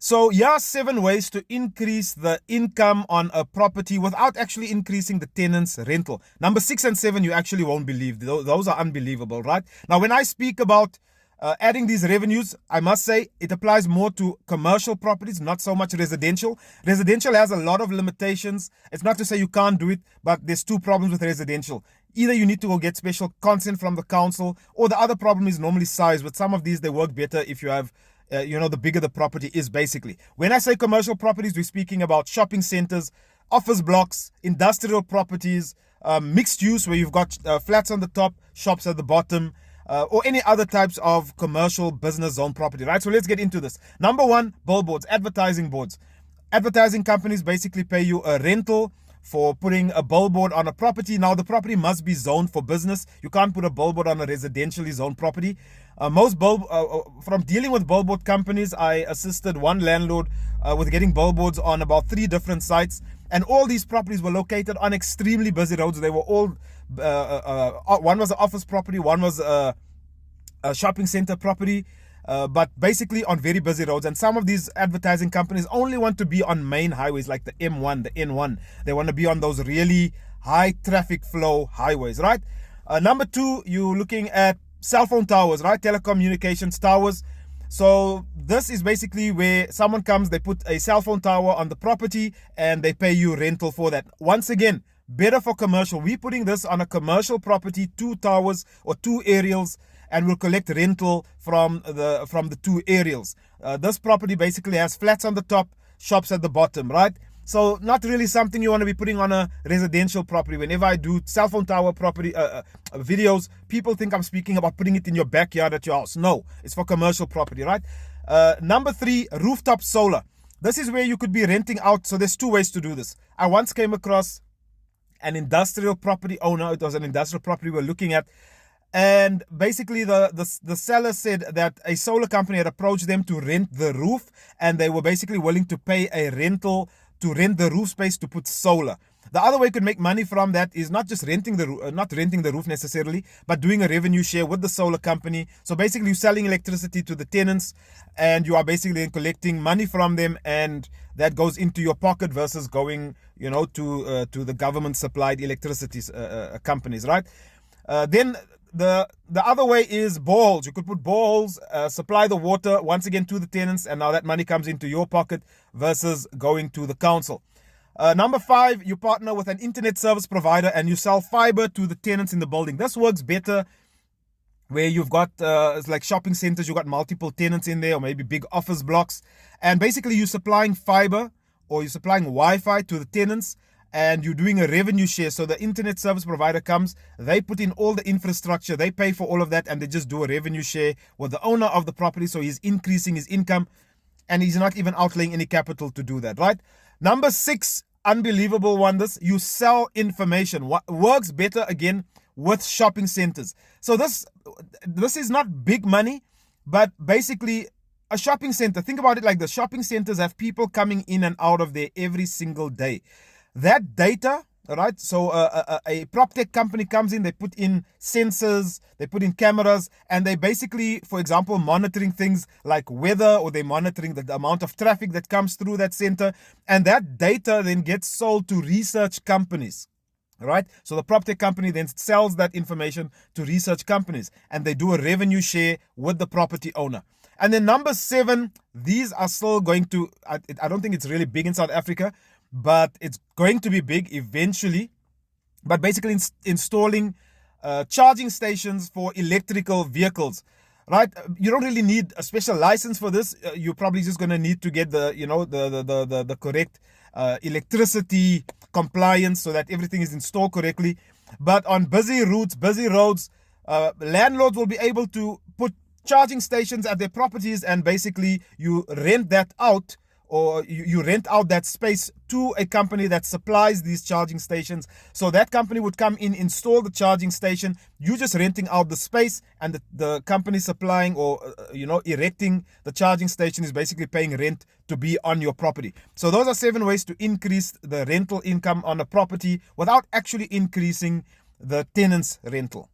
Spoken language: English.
So here are 7 ways to increase the income on a property without actually increasing the tenant's rental. Number 6 and 7, you actually won't believe. Those are unbelievable, right? Now, when I speak about adding these revenues, I must say it applies more to commercial properties, not so much residential. Residential has a lot of limitations. It's not to say you can't do it, but there's 2 problems with residential. Either you need to go get special consent from the council, or the other problem is normally size. With some of these, they work better if you have the bigger the property is, basically. When I say commercial properties, we're speaking about shopping centers, office blocks, industrial properties, mixed use where you've got flats on the top, shops at the bottom, or any other types of commercial business zone property, right? So let's get into this. Number 1, billboards, advertising boards. Advertising companies basically pay you a rental for putting a billboard on a property. Now, the property must be zoned for business. You can't put a billboard on a residentially zoned property. From dealing with billboard companies, I assisted one landlord with getting billboards on about 3 different sites. And all these properties were located on extremely busy roads. They were all, one was an office property, one was a shopping center property. But basically on very busy roads. And some of these advertising companies only want to be on main highways like the M1, the N1. They want to be on those really high traffic flow highways, right? Number 2, you're looking at cell phone towers, right? Telecommunications towers. So this is basically where someone comes, they put a cell phone tower on the property and they pay you rental for that. Once again, better for commercial. We're putting this on a commercial property, 2 towers or 2 aerials, and we'll collect rental from the 2 aerials. This property basically has flats on the top, shops at the bottom, right? So not really something you want to be putting on a residential property. Whenever I do cell phone tower property videos, people think I'm speaking about putting it in your backyard at your house. No, it's for commercial property, right? Number 3, rooftop solar. This is where you could be renting out. So there's 2 ways to do this. I once came across an industrial property owner. It was an industrial property we're looking at. And basically the seller said that a solar company had approached them to rent the roof, and they were basically willing to pay a rental to rent the roof space to put solar. The other way you could make money from that is not just renting the roof, not renting the roof necessarily, but doing a revenue share with the solar company. So basically you're selling electricity to the tenants and you are basically collecting money from them, and that goes into your pocket versus going, to the government supplied electricity companies, right? Then the other way is boreholes. You could put boreholes, supply the water once again to the tenants, and now that money comes into your pocket versus going to the council. Number 5, you partner with an internet service provider and you sell fiber to the tenants in the building. This works better where you've got it's like shopping centers, you've got multiple tenants in there, or maybe big office blocks, and basically you're supplying fiber or you're supplying Wi-Fi to the tenants, and you're doing a revenue share. So the internet service provider comes, they put in all the infrastructure, they pay for all of that, and they just do a revenue share with the owner of the property. So he's increasing his income and he's not even outlaying any capital to do that, right? Number 6, unbelievable one, this, you sell information. What works better again with shopping centers. So this is not big money, but basically a shopping center, think about it like this. Shopping centers have people coming in and out of there every single day. That data, right? So a prop tech company comes in, they put in sensors, they put in cameras, and they basically, for example, monitoring things like weather, or they're monitoring the amount of traffic that comes through that center. And that data then gets sold to research companies, right? So the prop tech company then sells that information to research companies, and they do a revenue share with the property owner. And then number 7, these are still going to, I don't think it's really big in South Africa, but it's going to be big eventually. But basically installing charging stations for electrical vehicles, right? You don't really need a special license for this. You're probably just going to need to get the correct electricity compliance so that everything is installed correctly. But on busy routes, busy roads, landlords will be able to put charging stations at their properties, and basically you rent that out, or you rent out that space to a company that supplies these charging stations. So that company would come in, install the charging station. You just renting out the space, and the company supplying or erecting the charging station is basically paying rent to be on your property. So those are 7 ways to increase the rental income on a property without actually increasing the tenant's rental.